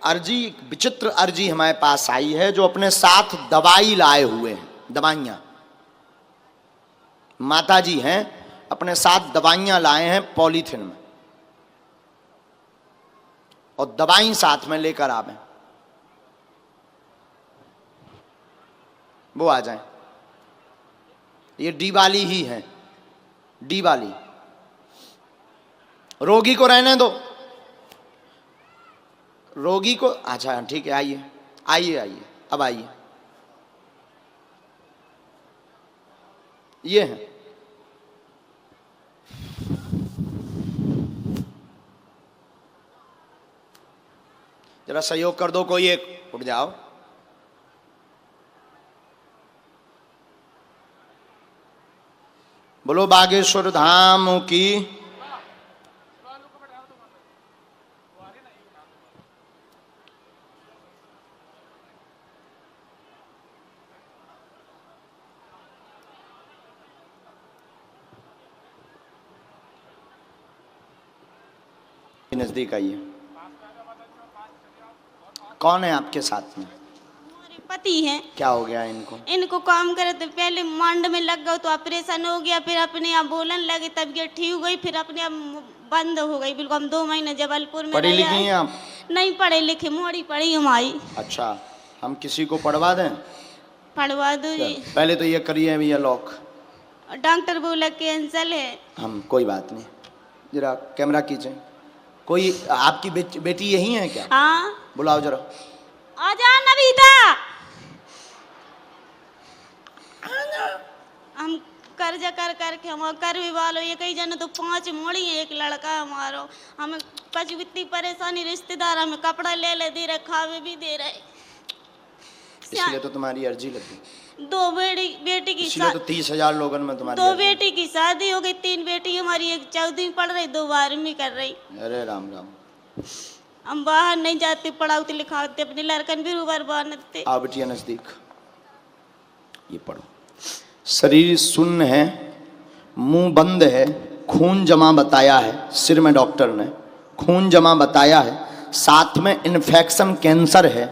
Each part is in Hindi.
अर्जी, विचित्र अर्जी हमारे पास आई है, जो अपने साथ दवाई लाए हुए हैं, दवाइयां। माता जी हैं, अपने साथ दवाइयां लाए हैं पॉलीथिन में, और दवाई साथ में लेकर आवे। वो आ जाए। ये डी वाली ही है, डी वाली। रोगी को रहने दो, रोगी को। अच्छा ठीक है, आइए आइए आइए, अब आइए। ये है, जरा सहयोग कर दो कोई एक, उठ जाओ। बोलो बागेश्वर धाम की। नजदीक आइए। कौन है आपके साथ में? हमारे पति हैं। क्या हो गया इनको? इनको काम करे तो पहले मांड में लग गए तो ऑपरेशन हो गया, फिर अपने आप बोलन लगे, तबीयत ठीक हो गई, फिर अपने आप बंद हो गई बिल्कुल। हम 2 महीने जबलपुर में पढ़ी रहे। लिखी हैं आप? नहीं पढ़े लिखे, मोड़ी पढ़ी हमारी। अच्छा, हम किसी को पढ़वा दें? पढ़वा दो जी। पहले तो ये करिए भैया लॉक। डॉक्टर बोला कैंसर है। हम कोई बात नहीं, जरा कैमरा खींचें। कोई आपकी बेटी यही है क्या? हाँ। बुलाओ जरा। आजा नबीता। हम कर्जा कर करके हम कर भी वालो, ये कई जन तो 5 मोड़ी है, एक लड़का हमारो। हमें कछु इतनी परेशानी, रिश्तेदार हमें कपड़ा ले ले दे रहे, खावे भी दे रहे। इसलिए तो तुम्हारी अर्जी लगी। 2 बेटी की इसलिए तो 30,000 लोगों में तुम्हारी 2 बेटी की शादी हो गई, 3 बेटी हमारी, एक 14वीं पढ़ रही, 2 12वीं कर रही। अरे राम राम। हम बाहर नहीं जाते, पढ़ाते लिखाते, अपने लड़कन भी रूबर बनते। आओ बिटिया नजदीक, ये पढ़ो। शरीर शून्य है, मुंह बंद है, खून जमा बताया है, सिर में डॉक्टर ने खून जमा बताया है, साथ में इन्फेक्शन कैंसर है,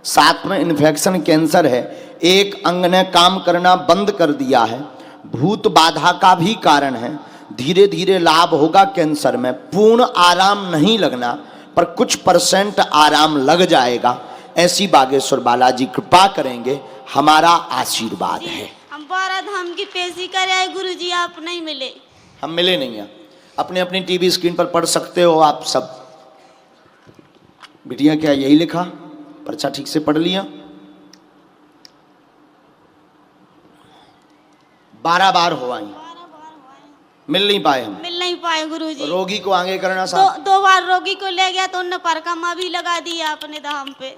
साथ में इन्फेक्शन कैंसर है, एक अंग ने काम करना बंद कर दिया है, भूत बाधा का भी कारण है, धीरे धीरे लाभ होगा कैंसर में, पूर्ण आराम नहीं लगना पर कुछ % आराम लग जाएगा। ऐसी बागेश्वर बालाजी कृपा करेंगे, हमारा आशीर्वाद है। हम 12 धाम की पेशी करे आए गुरुजी, आप नहीं मिले। हम मिले नहीं हैं, अपने अपनी टीवी स्क्रीन पर पढ़ सकते हो आप सब। बिटिया क्या यही लिखा? पर्चा ठीक से पढ़ लिया? 12 बार हो आई, मिल नहीं पाए हम। मिल नहीं पाए गुरुजी। रोगी को आगे करना साहब। 2 बार रोगी को ले गया तो उन्होंने परिक्रमा भी लगा दिया अपने धाम पे।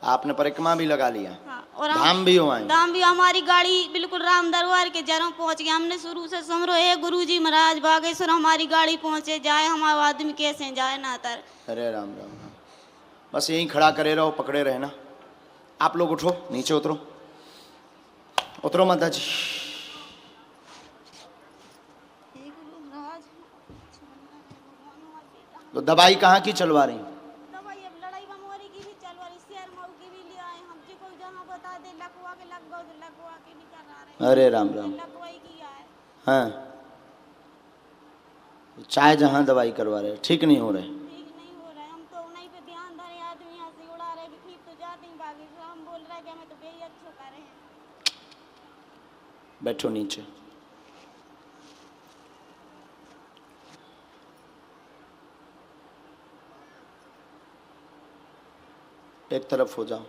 आपने परिक्रमा भी लगा लिया? हाँ, और धाम भी हो आए? धाम भी। हमारी गाड़ी बिल्कुल राम दरबार के जरों पहुंच गया। हमने शुरू से समरो है गुरुजी महाराज बागेश्वर हमारी गाड़ी पहुंचे जाए, हमारे आदमी कैसे जाए ना तर। अरे राम राम राम। बस यहीं खड़ा करे रहो, पकड़े रहना। आप लोग उठो, नीचे उतरो, उतरो माता जी। तो दवाई कहाँ की चलवा रही? दवाई अब लड़ाई बमोरी की भी चलवा रही, शेर मऊ की भी ले आए हम। जी कोई जहाँ बता दे लकवा के लग गो तो लकवा के भी करा रहे। अरे राम राम। लकवाई की आए। हाँ, चाहे जहाँ दवाई करवा रहे, ठीक नहीं हो रहे। ठीक नहीं हो रहा है, हम तो उन्हीं पे ध्यान धरे, आदमी यहाँ से उड़ा रहे, ठीक तो जाते ही बागेश्वर। हम बोल रहे कि हमें तो बेही अच्छो करे हैं। बैठो नीचे। एक तरफ हो जाओ।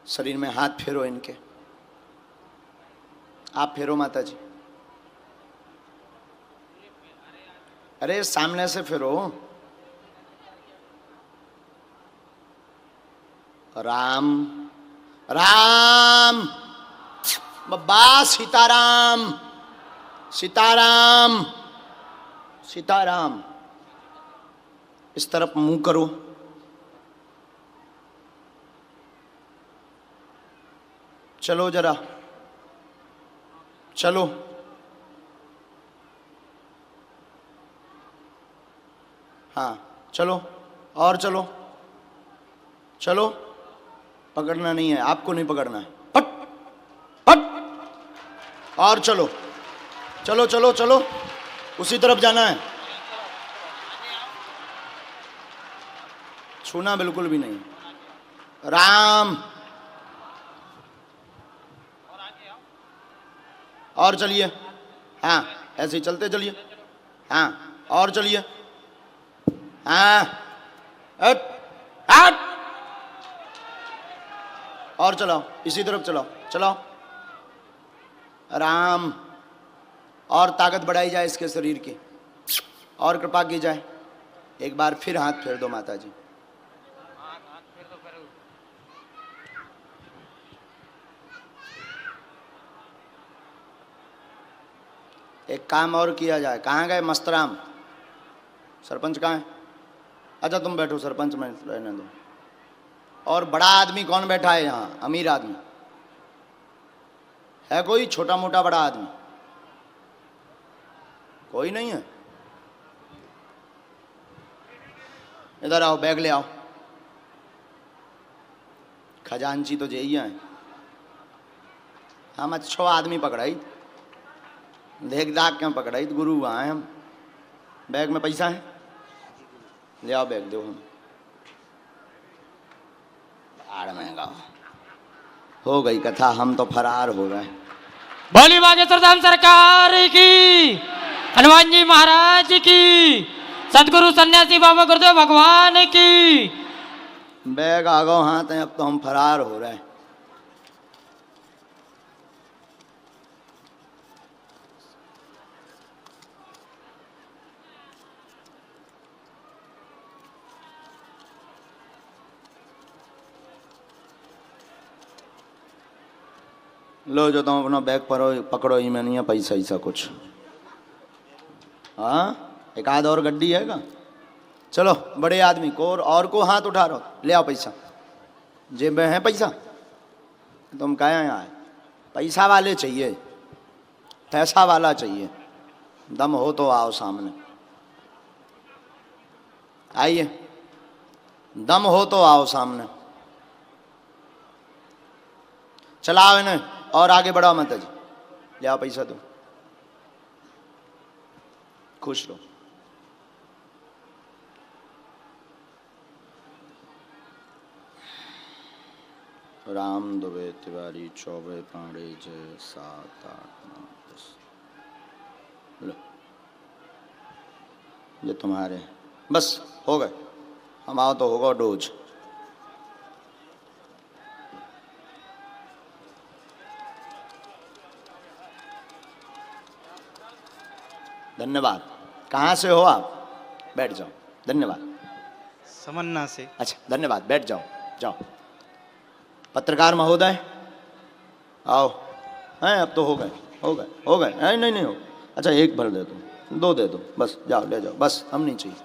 शरीर में हाथ फेरो इनके, आप फेरो माता जी। अरे सामने से फेरो। राम राम बब्बा सीताराम सीताराम सीताराम। इस तरफ मुंह करो। चलो जरा चलो। हाँ चलो और चलो चलो। पकड़ना नहीं है, आपको नहीं पकड़ना है। हट हट। और चलो चलो चलो चलो, उसी तरफ जाना है। छूना बिल्कुल भी नहीं। राम। और चलिए। हाँ ऐसे ही चलते चलिए। हाँ और चलिए। हाँ हट हट। और चलाओ, इसी तरफ चलाओ चलाओ। राम। और ताकत बढ़ाई जाए इसके शरीर की, और कृपा की जाए। एक बार फिर हाथ फेर दो माता जी। एक काम और किया जाए। कहाँ गए मस्तराम? सरपंच कहाँ है? अच्छा तुम बैठो, सरपंच में रहने दो। और बड़ा आदमी कौन बैठा है यहाँ? अमीर आदमी है कोई? छोटा मोटा बड़ा आदमी कोई नहीं है? इधर आओ, बैग ले आओ। खजांची तो यही है। हम अच्छो आदमी पकड़ाई, देख दाग क्यों पकड़ाई? गुरु वहाँ हम। बैग में पैसा है? ले आओ बैग, दो हम। बाढ़ महंगा हो गई कथा, हम तो फरार हो गए। बोली बागेश्वर धाम सरकार की, हनुमान जी महाराज की, सदगुरु सन्यासी बाबा गुरुदेव भगवान की। बैग आ गो हाथ है, अब तो हम फरार हो रहे हैं। लो जो तुम अपना बैग पकड़ो, ही में नहीं है पैसा ऐसा कुछ। हाँ एक आध और गड्डी है का? चलो बड़े आदमी को और को हाथ उठा रहो, ले आओ पैसा। जेब में है पैसा? तुम कहे यहाँ आए? पैसा वाले चाहिए, पैसा वाला चाहिए। दम हो तो आओ सामने, आइए। दम हो तो आओ सामने। चलाओ इन्हें और आगे बढ़ाओ माता जी। ले आओ पैसा दो, खुश रहो। राम दुबे तिवारी चौबे पांडे जय 7 8 9 10। लो ये तुम्हारे, बस हो गए। हम आओ तो होगा डोज। धन्यवाद। कहाँ से हो आप? बैठ जाओ। धन्यवाद। समन्ना से। अच्छा धन्यवाद, बैठ जाओ जाओ। पत्रकार महोदय आओ। हैं अब तो हो गए हो गए हो गए। नहीं नहीं नहीं हो। अच्छा एक भर दे दो, दो दे दो, बस जाओ ले जाओ, बस हम नहीं चाहिए।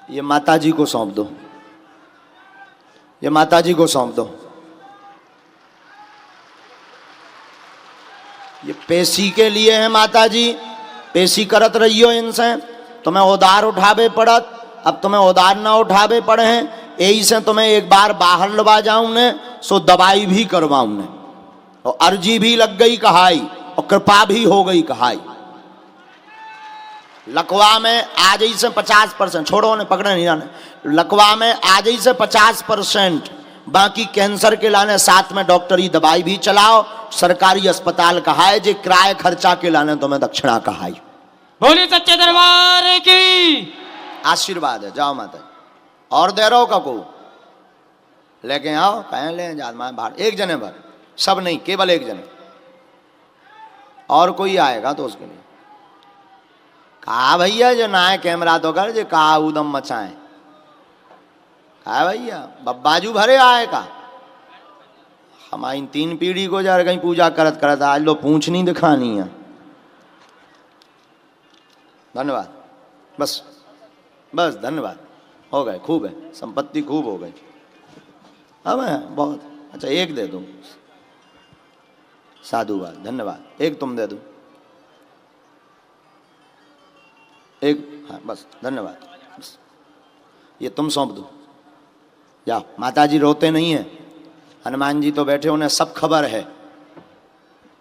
ये माता जी को सौंप दो, ये माता जी को सौंप दो। ये पेशी के लिए है माता जी, पेशी करत रहियो इनसे। तुम्हें उधार उठावे पड़त, अब तुम्हें उधार ना उठावे पड़े हैं, यही से तुम्हें एक बार बाहर लवा जाऊं ने, सो दवाई भी करवाऊं ने, और अर्जी भी लग गई कहाई, और कृपा भी हो गई कहाई। लकवा में आज ही से 50%, छोड़ो ने पकड़े नहीं जाने। लकवा में आज ही से 50%, बाकी कैंसर के लाने साथ में डॉक्टरी दवाई भी चलाओ। सरकारी अस्पताल कहाए, जे किराए खर्चा के लाने तुम्हें दक्षिणा कहाई। बोली सच्चे दरबार की। आशीर्वाद है। जाओ माता। और दे रहो का को लेके आओ, कहें ले जादमा बाहर। एक जने भर, सब नहीं, केवल एक जने। और कोई आएगा तो उसके लिए कहा भैया जो ना है कैमरा तो कर, जो कहा उदम मचाए। हाँ भैया बाजू भरे आए का हमारी 3 पीढ़ी को जा कहीं पूजा करत करत आज लो पूछ नहीं दिखानी है। धन्यवाद बस बस धन्यवाद हो गए खूब है संपत्ति खूब हो गई। अब है बहुत अच्छा एक दे दूं साधुवाद धन्यवाद एक तुम दे दो एक हाँ बस धन्यवाद बस ये तुम सौंप दो जाओ। माता जी रोते नहीं है हनुमान जी तो बैठे उन्हें सब खबर है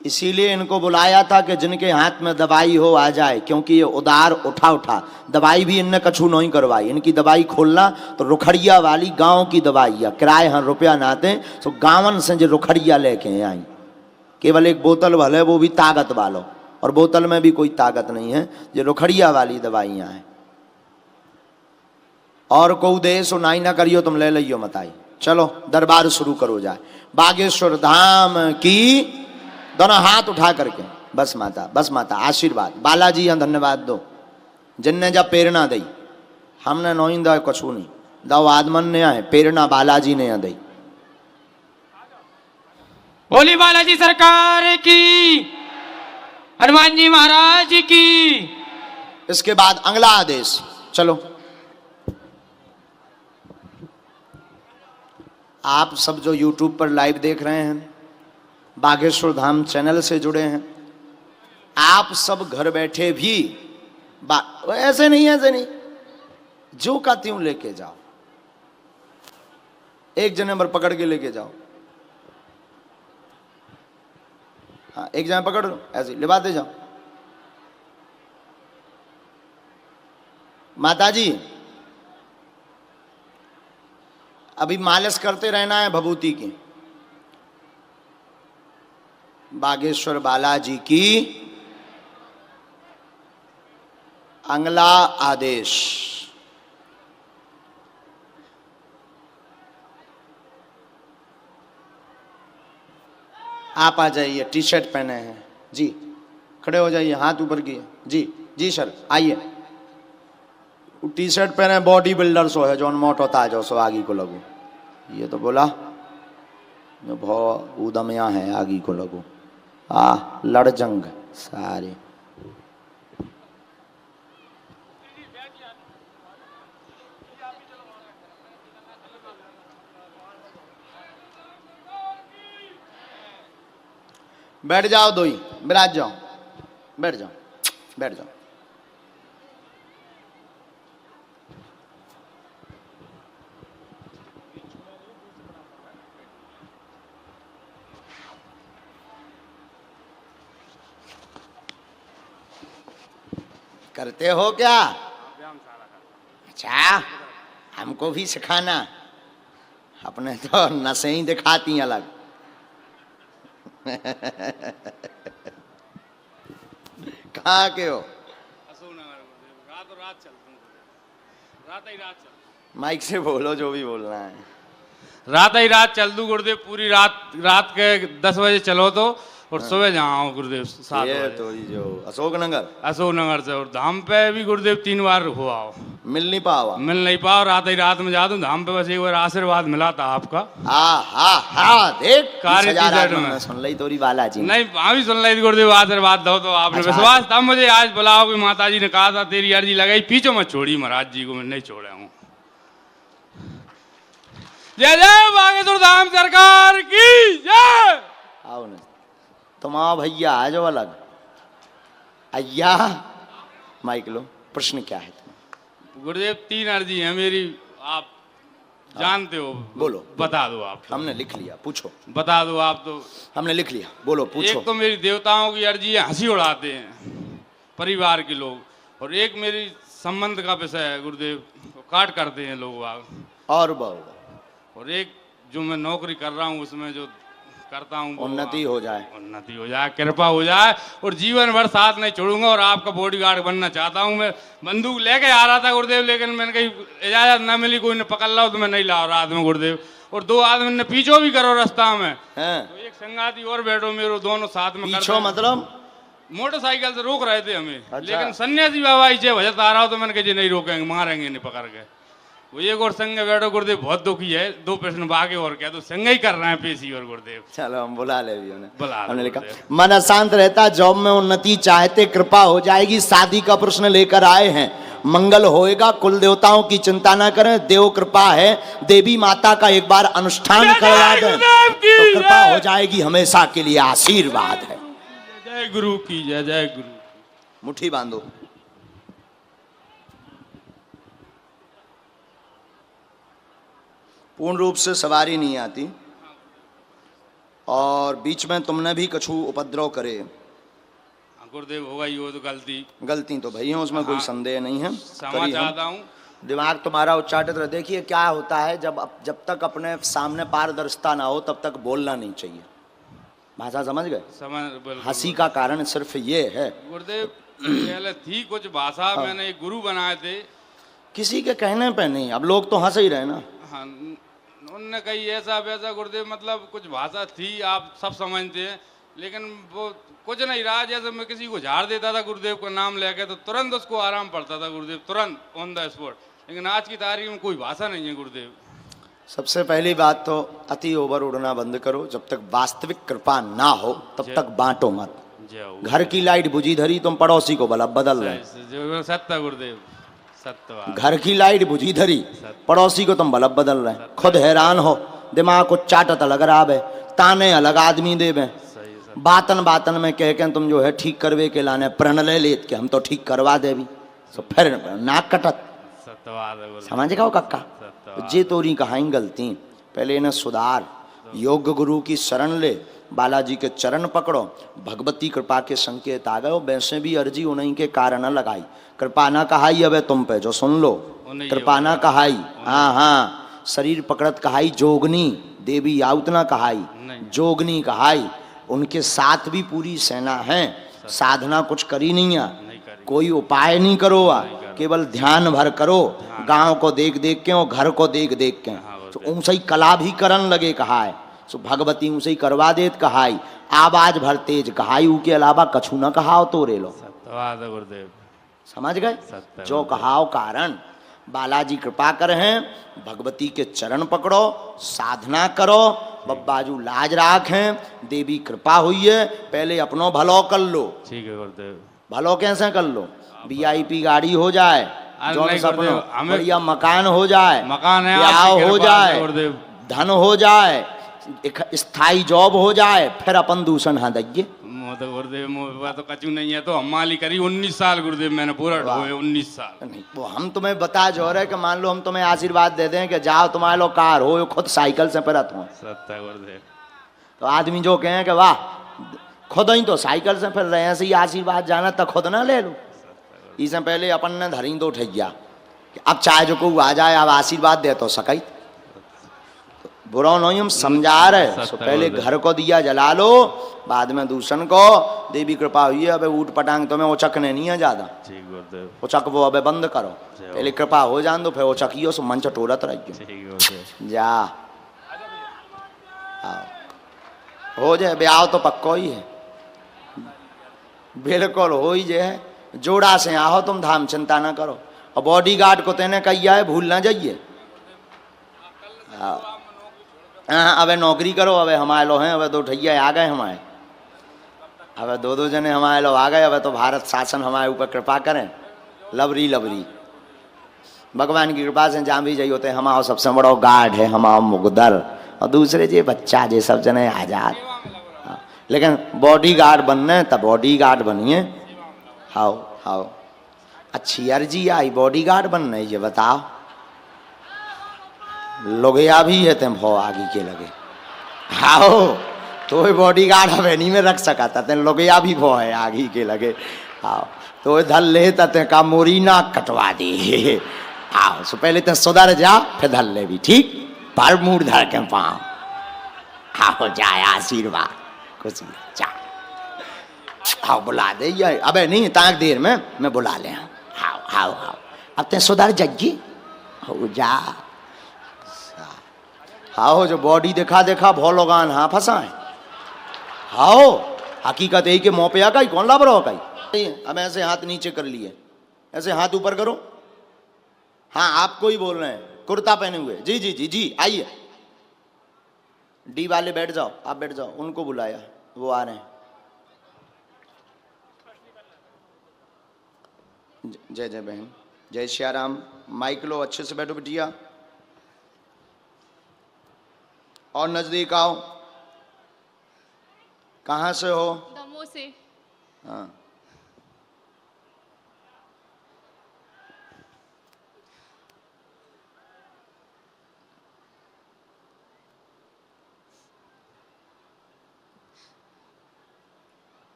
इसीलिए इनको बुलाया था कि जिनके हाथ में दवाई हो आ जाए क्योंकि ये उदार उठा दवाई भी इनने कछू नहीं करवाई। इनकी दवाई खोलना तो रुखड़िया वाली गांव की दवाई है किराए हाँ रुपया ना आते तो गांवन से जो रुखड़िया लेके आई केवल एक बोतल भले वो भी ताकत वालो और बोतल में भी कोई ताकत नहीं है जो रुखड़िया वाली दवाइयाँ हैं। और को दे सो नाई ना करियो तुम ले लियो मताई। चलो दरबार शुरू करो जाए। बागेश्वर धाम की दोनों हाथ उठा करके बस माता आशीर्वाद बालाजी यहाँ धन्यवाद दो जिनने जब प्रेरणा दी हमने नोइंदा कछू नहीं दो आदमन ने आए प्रेरणा बालाजी ने यहाँ दी। बोली बालाजी सरकार की हनुमान जी महाराज की। इसके बाद अगला आदेश चलो आप सब जो YouTube पर लाइव देख रहे हैं बागेश्वर धाम चैनल से जुड़े हैं आप सब घर बैठे भी ऐसे नहीं जो का त्यों लेके जाओ एक जने पर पकड़ के लेके जाओ। हाँ एक जने पकड़ लो ऐसे लिबाते जाओ। माता जी अभी मालिश करते रहना है भभूति की। बागेश्वर बालाजी की अगला आदेश आप आ जाइए टी शर्ट पहने हैं जी खड़े हो जाइए हाथ ऊपर किए जी सर आइए। टी शर्ट पहने बॉडी बिल्डर सो है जो मोटो ताजो सो आगी को लगू ये तो बोला जो भो उदमया है आगी को लगू लड़ जंग सारे। बैठ जाओ दो ही विराज जाओ बैठ जाओ। करते हो क्या? अच्छा हमको भी सिखाना अपने तो नसें ही दिखाती अलग। कहाँ के हो? माइक से बोलो जो भी बोलना है। रात ही रात चल दूं गुरुदेव पूरी रात के 10 बजे चलो तो और सुबह जहाँ गुरुदेव 7 बजे। तो ये जो अशोकनगर से और धाम पे भी गुरुदेव 3 बार हुआ हो मिल नहीं पाओ। रात ही रात में जा दूं धाम पे बस एक बार आशीर्वाद मिला था आपका। देख कार्य सुन ली तोरी बालाजी नहीं वहाँ भी सुन ली गुरुदेव आशीर्वाद दो तो आपने विश्वास था मुझे आज बुलाओ कि माता जी ने कहा था तेरी अर्जी लगाई पीछे मत छोड़ी महाराज जी को मैं नहीं छोड़ा हूँ। जय जय बागेश्वर धाम सरकार की जय। आओ न तुम आओ भैया आ जाओ अलग अय्या माइक लो। प्रश्न क्या है तुम्हें? गुरुदेव 3 अर्जी है मेरी आप जानते हो बोलो बता दो आप। हमने लिख लिया पूछो। बता दो आप तो हमने लिख लिया बोलो पूछो। एक तो मेरी देवताओं की अर्जी है हंसी उड़ाते हैं परिवार के लोग और एक मेरी संबंध का विषय है गुरुदेव काट करते हैं लोग और एक जो मैं नौकरी कर रहा हूँ उसमें जो करता हूँ उन्नति हो जाए कृपा हो जाए और जीवन भर साथ नहीं छोड़ूंगा और आपका बॉडीगार्ड बनना चाहता हूँ। मैं बंदूक लेके आ रहा था गुरुदेव लेकिन मैंने कहीं इजाजत न मिली कोई ने पकड़ ला तो मैं नहीं ला रात में गुरुदेव और 2 आदमी ने पीछो भी करो रास्ता में तो एक संगाती और बैठो मेरे दोनों साथ में पीछो मतलब मोटरसाइकिल से रोक रहे थे हमें। अच्छा। लेकिन सन्यासी बाबा इसे भजत आ रहा हो तो मैंने कहा नहीं रोकेंगे मारेंगे नहीं पकड़ के वो एक और संग बैठो गुरुदेव बहुत दुखी है, 2 प्रश्न बाकी और क्या, तो संग ही कर रहे हैं पेशी और गुरुदेव। चलो हम बुला ले भी उन्हें। बुला लो हमने लिखा गुरुदेव। मन अशांत रहता, जॉब में उन्नति चाहते, कृपा हो जाएगी, शादी का प्रश्न लेकर आए हैं, मंगल होएगा, कुल देवताओं की चिंता ना करें, देव कृपा है, देवी माता का एक बार अनुष्ठान करवा दें तो कृपा हो जाएगी, हमेशा के लिए आशीर्वाद है। जय गुरु की जय, जय गुरु। मुट्ठी बांधो। पूर्ण रूप से सवारी नहीं आती और बीच में तुमने भी कछु उपद्रव करे, गुरुदेव होगा ही वो तो गलती तो भई है, उसमें कोई संदेह नहीं है। क्षमा करी हम। चाहता हूँ। दिमाग तुम्हारा उच्चाटित रहे। देखिए क्या होता है, जब तक अपने सामने पारदर्शिता ना हो तब तक बोलना नहीं चाहिए। भाषा समझ गए? समझ। हंसी का कारण सिर्फ ये है। गुरुदेव पहले थी कुछ भाषा, मैंने एक गुरु बनाए थे, किसी के कहने पे नहीं, अब लोग तो हंस ही रहे ना। हाँ, उनने कही ऐसा वैसा गुरुदेव, मतलब कुछ भाषा थी, आप सब समझते हैं, लेकिन वो कुछ नहीं रहा। जैसे मैं किसी को झाड़ देता था गुरुदेव का नाम लेके तो तुरंत उसको आराम पड़ता था गुरुदेव, तुरंत ऑन द स्पॉट। लेकिन आज की तारीख में कोई भाषा नहीं है गुरुदेव। सबसे पहली बात तो अति ओवर उड़ना बंद करो। जब तक वास्तविक कृपा ना हो तब तक बांटो मत। घर की लाइट बुझी धरी, तुम पड़ोसी को बल्ब बदल रहे। सत्य गुरुदेव, सत्य। घर की लाइट बुझी धरी, पड़ोसी को तुम बल्ब बदल रहे, खुद हैरान हो, दिमाग को चाटत अलग रावे, ताने अलग आदमी देवे, बातन बातन में कह के तुम जो है ठीक करवे के लाने प्रण ले लेत के हम तो ठीक करवा देवी, तो फिर नाक कटत। समझ गए कक्का? जे तोरी कहाई गलती, पहले इन्हें सुधार, योग्य गुरु की शरण ले, बालाजी के चरण पकड़ो, भगवती कृपा के संकेत आ गए। वैसे भी अर्जी उन्हीं के कारण लगाई, कृपा ना कहाई अबे तुम पे जो सुन लो, कृपा ना कहाई। हाँ हाँ, शरीर पकड़त कहाई जोगनी, देवी आउत ना कहाई, जोगनी कहाई। उनके साथ भी पूरी सेना है, साधना कुछ करी नहीं है, कोई उपाय नहीं करो, केवल ध्यान भर करो, गांव को देख देख के और घर को देख देख के, तो उनसे ही कला भी करन लगे कहा है, तो भगवती उनसे ही करवा देत कहाई, आवाज भर तेज कहाई, उसके अलावा कछु न कहाओ तो रे लो। गुरुदेव समझ गए? जो कहाओ कारण बालाजी कृपा कर हैं, भगवती के चरण पकड़ो, साधना करो, बब्बाजू लाज राखें, देवी कृपा हुई है। पहले अपनो भलो कर लो। ठीक है गुरुदेव। भलो कैसे कर लो? VIP गाड़ी हो जाए, जो सपनो बढ़िया मकान हो जाए, मकान है, ब्याह हो जाए, धन हो जाए, एक स्थायी जॉब हो जाए, फिर अपन दूषण हाँ दइए। तो गुरुदेव तो कचू नहीं है, तो हम माली करी 19 साल गुरुदेव, मैंने पूरा ढोए 19 साल। नहीं वो हम तुम्हें बता जो रहे कि मान लो हम तुम्हें आशीर्वाद दे दें कि जाओ तुम्हारे लोग कार हो, खुद साइकिल से फिरत हो। सत्य गुरुदेव। तो आदमी जो कहें कि वाह खुद ही तो साइकिल से फिर रहे हैं, ऐसे आशीर्वाद जाना तो खुद ना ले लो। इससे पहले अपन ने धरी दो ठैया, अब चाहे जो को आ जाए अब आशीर्वाद दे तो सकई, बुरा नहीं हम समझा रहे। तो पहले घर को दिया जला लो, बाद में दूषण को। देवी कृपा हुई है, अबे ऊट पटांग तुम्हें उचकने नहीं है ज्यादा, उचक वो अबे बंद करो, पहले कृपा हो जान दो, फिर उचकियो सो मन चटोरत रहियो। जा हो जाए ब्याह तो पक्को ही है, बिल्कुल हो ही जाए। जोड़ा से आओ तुम धाम, चिंता ना करो। और बॉडीगार्ड को तेने कहिया है भूल ना जाइए। हाँ अबे नौकरी करो, अबे हमारे लोग हैं, अबे 2 ठैया आ गए हमारे, अबे 2 जने हमारे लोग आ गए, अबे तो भारत शासन हमारे ऊपर कृपा करें, लबरी लबरी भगवान की कृपा से जहाँ भी जाइए होते हैं। हमारा सबसे बड़ा गार्ड है हमारा मुगदर, और दूसरे जे बच्चा जे सब जने आजाद। लेकिन बॉडी गार्ड बनने तब बॉडी गार्ड बनिए। हाओ हाओ अच्छी अर्जी आई बॉडी गार्ड बनने, ये बताओ लोगया भी है तेम भो आगे के लगे। हाओ तो बॉडी गार्ड हमें नहीं में रख सका था, तेन लोगया भी भो है आगे के लगे। आओ तो धल ले ते का मोरी ना कटवा दे। आओ सो पहले ते सुधर जा, फिर धल ले भी ठीक, पर मूड धर के पाओ। आओ जाए आशीर्वाद कुछ भी जा। आओ बुला दे ये, अबे नहीं ताक देर में मैं बुला ले। आओ आओ आओ अब ते सुधर जग्गी हो जा। आओ जो बॉडी देखा देखा भोलोगान हाँ फंसाए। आओ हकीकत यही के मुँह पे आ गई, कौन लाभ रहो कहीं। अब ऐसे हाथ नीचे कर लिए, ऐसे हाथ ऊपर करो। हाँ आपको ही बोल रहे हैं, कुर्ता पहने हुए, जी जी जी जी, आइए। डी वाले बैठ जाओ, आप बैठ जाओ, उनको बुलाया, वो आ रहे हैं। जय जय बहन, जय श्या राम। माइक लो, अच्छे से बैठो बिटिया, और नजदीक आओ। कहाँ से हो? दमोह से। हाँ,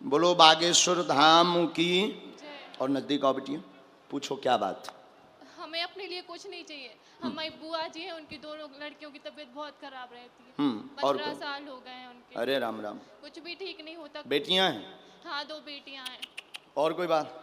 बोलो बागेश्वर धाम की। जय। और नजदीक आओ बिटिया, पूछो क्या बात। हमें अपने लिए कुछ नहीं चाहिए। हमारी बुआ जी हैं, उनकी दोनों लड़कियों की तबीयत बहुत खराब रहती है। और 15 कौन? साल हो गए हैं उनके। अरे राम राम। कुछ भी ठीक नहीं होता। बेटियां हैं? हाँ, 2 बेटियां हैं। और कोई बात?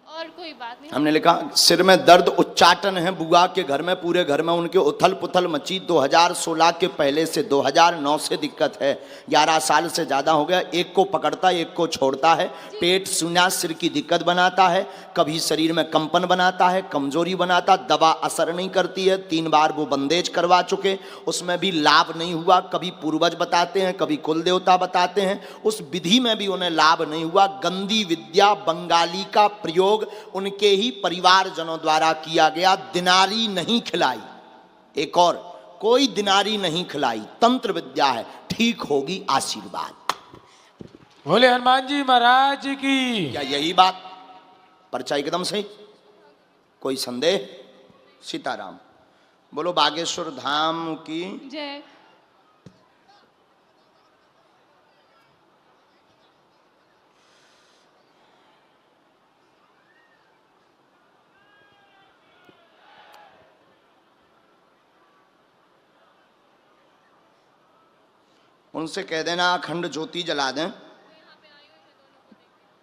और कोई बात नहीं। हमने लिखा सिर में दर्द उच्चाटन है बुआ के घर में, पूरे घर में उनके उथल पुथल मची। 2016 के पहले से 2009 से दिक्कत है, 11 साल से ज़्यादा हो गया। एक को पकड़ता है, एक को छोड़ता है। पेट सूना, सिर की दिक्कत बनाता है, कभी शरीर में कंपन बनाता है, कमजोरी बनाता। दवा असर नहीं करती है। 3 बार वो बंदेज करवा चुके, उसमें भी लाभ नहीं हुआ। कभी पूर्वज बताते हैं, कभी कुल देवता बताते हैं, उस विधि में भी उन्हें लाभ नहीं हुआ। गंदी विद्या बंगाली का प्रयोग उनके ही परिवारजनों द्वारा किया गया। दिनारी नहीं खिलाई, एक और कोई दिनारी नहीं खिलाई, तंत्र विद्या है, ठीक होगी, आशीर्वाद। बोले हनुमान जी महाराज की। क्या यही बात? पर्चा एकदम सही, कोई संदेह? सीताराम। बोलो बागेश्वर धाम की। जय। उनसे कह देना अखंड ज्योति जला दें।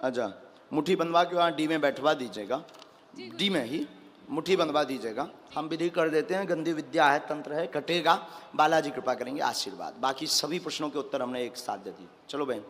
अच्छा, मुट्ठी बंधवा के वहाँ डी में बैठवा दीजिएगा, डी में ही मुट्ठी बंधवा दीजिएगा। हम विधि कर देते हैं, गंदी विद्या है, तंत्र है, कटेगा, बालाजी कृपा करेंगे, आशीर्वाद। बाकी सभी प्रश्नों के उत्तर हमने एक साथ दे दिए। चलो बहन।